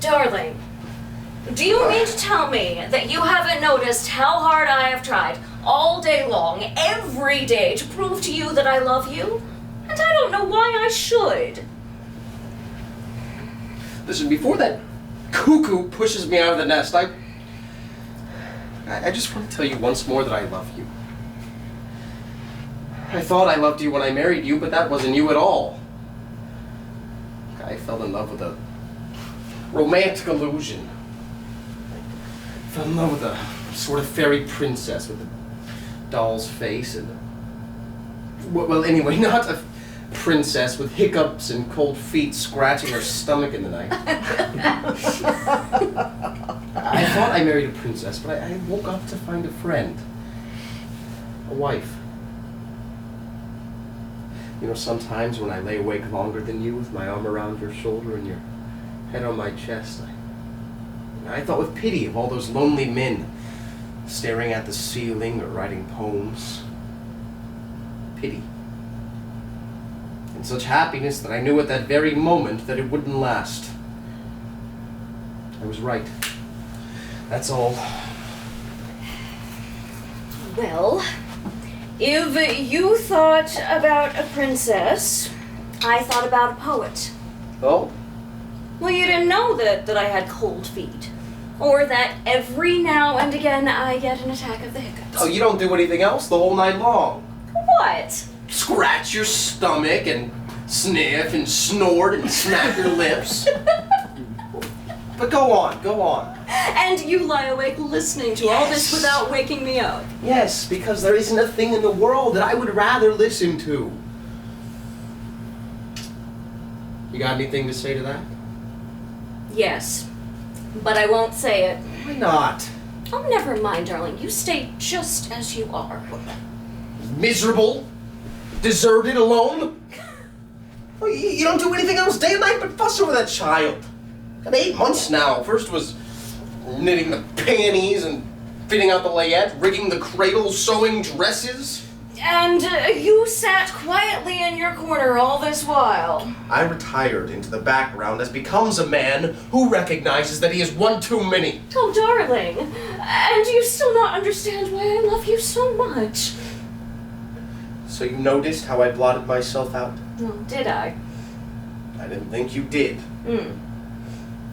Darling, do you mean to tell me that you haven't noticed how hard I have tried all day long, every day, to prove to you that I love you? And I don't know why I should. Listen, before that cuckoo pushes me out of the nest, I just want to tell you once more that I love you. I thought I loved you when I married you, but that wasn't you at all. I fell in love with a romantic illusion. I fell in love with a sort of fairy princess with a doll's face and well, anyway, not a princess with hiccups and cold feet scratching her stomach in the night. I thought I married a princess, but I woke up to find a friend. A wife. You know, sometimes when I lay awake longer than you with my arm around your shoulder and your head on my chest, I thought with pity of all those lonely men staring at the ceiling or writing poems. Pity. And such happiness that I knew at that very moment that it wouldn't last. I was right. That's all. Well, if you thought about a princess, I thought about a poet. Oh? Well, you didn't know that I had cold feet. Or that every now and again I get an attack of the hiccups. Oh, you don't do anything else the whole night long? What? Scratch your stomach and sniff and snort and smack your lips. But go on, go on. And you lie awake listening to all this without waking me up. Yes, because there isn't a thing in the world that I would rather listen to. You got anything to say to that? Yes, but I won't say it. Why not? Oh, never mind, darling. You stay just as you are. Miserable? Deserted, alone? Well, you don't do anything else day and night but fuss over that child. Got 8 months now. First was knitting the panties and fitting out the layette, rigging the cradle, sewing dresses. And you sat quietly in your corner all this while. I retired into the background as becomes a man who recognizes that he is one too many. Oh, darling. And you still not understand why I love you so much. So you noticed how I blotted myself out? Oh, did I? I didn't think you did.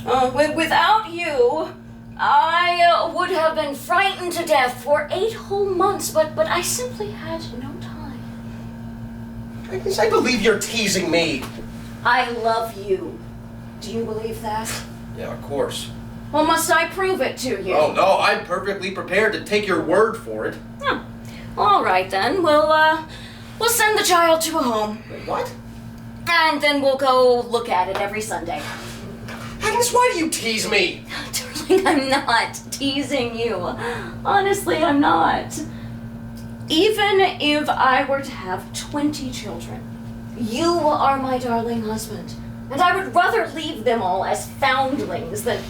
Without you, I would have been frightened to death for 8 whole months, but I simply had no time. I guess I believe you're teasing me. I love you. Do you believe that? Yeah, of course. Well, must I prove it to you? Oh, no, I'm perfectly prepared to take your word for it. Oh, all right then. We'll send the child to a home. Wait, what? And then we'll go look at it every Sunday. Agnes, why do you tease me? Darling, I'm not teasing you. Honestly, I'm not. Even if I were to have 20 children, you are my darling husband. And I would rather leave them all as foundlings than...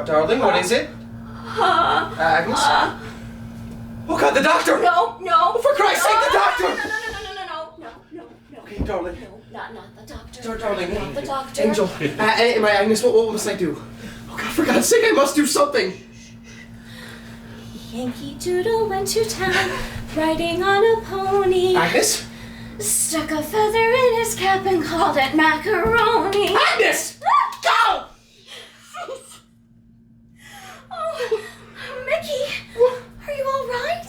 Darling, what is it? Agnes? Oh God, the doctor! No. For Christ's sake, the doctor! No. Okay, darling. No, not the doctor. Darling. Not the doctor. Angel. My Agnes, what must I do? Oh God, for God's sake, I must do something! Yankee Doodle went to town, riding on a pony. Agnes? Stuck a feather in his cap and called it macaroni. Agnes! Go! Oh, Mickey, are you all right?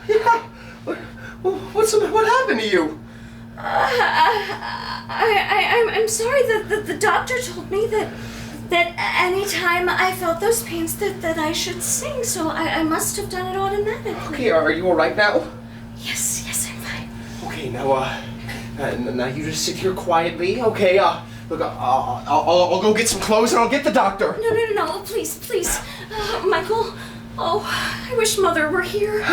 Yeah. What happened to you? I'm sorry that the doctor told me that anytime I felt those pains that I should sing, so I must have done it automatically. Okay, are you all right now? Yes, I'm fine. Okay, now you just sit here quietly. Okay, look, I'll go get some clothes and I'll get the doctor. No, please. Michael, I wish Mother were here.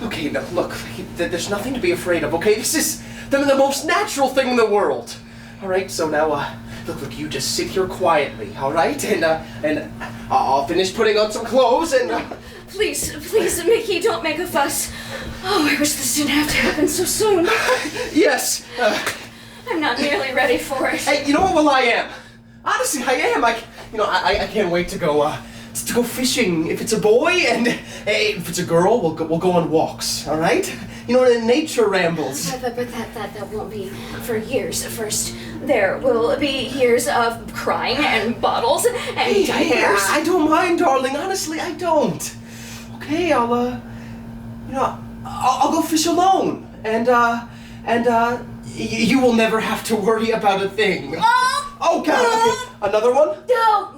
Okay, now look, there's nothing to be afraid of, okay? This is the most natural thing in the world. All right, so now, look, you just sit here quietly, all right? And I'll finish putting on some clothes and... Please, Mickey, don't make a fuss. Oh, I wish this didn't have to happen so soon. Yes. I'm not nearly ready for it. Hey, you know what? Well, I am. Honestly, I am. I can't wait to go fishing. If it's a boy, and if it's a girl, we'll go on walks. All right? You know, in nature rambles. But that won't be for years. First, there will be years of crying and bottles and diapers. I don't mind, darling. Honestly, I don't. Okay, I'll go fish alone, and you will never have to worry about a thing. Oh, God. Okay. Another one? No,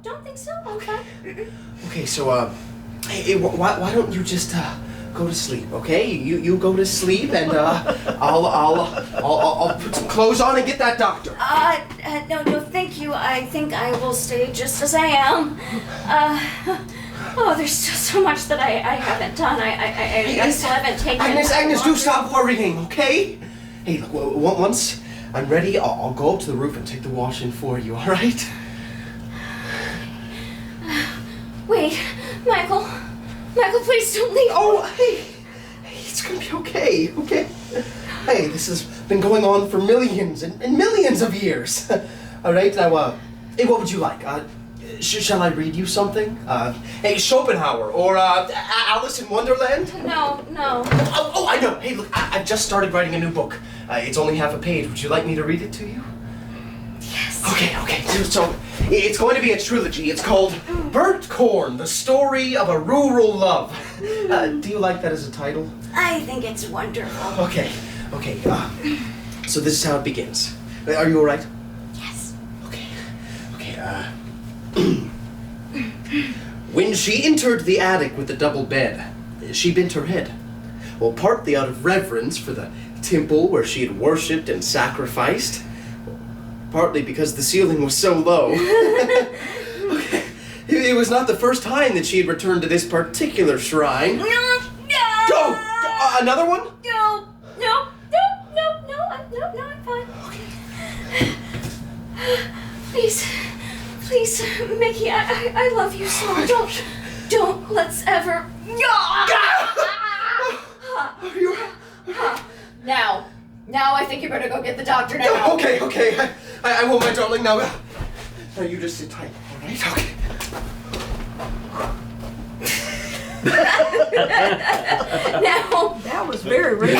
don't think so. Okay. Okay, so hey, why don't you just go to sleep? Okay, you go to sleep, and I'll put some clothes on and get that doctor. No, thank you. I think I will stay just as I am. There's still so much that I haven't done. I still haven't taken. Agnes, do stop worrying, okay? Hey, look, once I'm ready, I'll go up to the roof and take the wash in for you, all right? Wait, Michael, please don't leave. Oh, hey, it's gonna be okay, okay? Hey, this has been going on for millions and millions of years. All right, now, hey, what would you like? Shall I read you something? Hey, Schopenhauer, or Alice in Wonderland? No. Oh, I know. Hey, look, I've just started writing a new book. It's only half a page. Would you like me to read it to you? Yes. Okay. So, it's going to be a trilogy. It's called Burnt Corn, the Story of a Rural Love. Do you like that as a title? I think it's wonderful. Okay. So this is how it begins. Are you all right? Yes. Okay. When she entered the attic with the double bed, she bent her head. Well, partly out of reverence for the temple where she had worshipped and sacrificed, partly because the ceiling was so low. Okay. It was not the first time that she had returned to this particular shrine. Go! Another one? No, I'm fine. Okay. Please, Mickey, I love you so. Don't let's ever. Now I think you better go get the doctor now. Okay. I will, my darling. Now you just sit tight, all right? Okay. Now That was very real.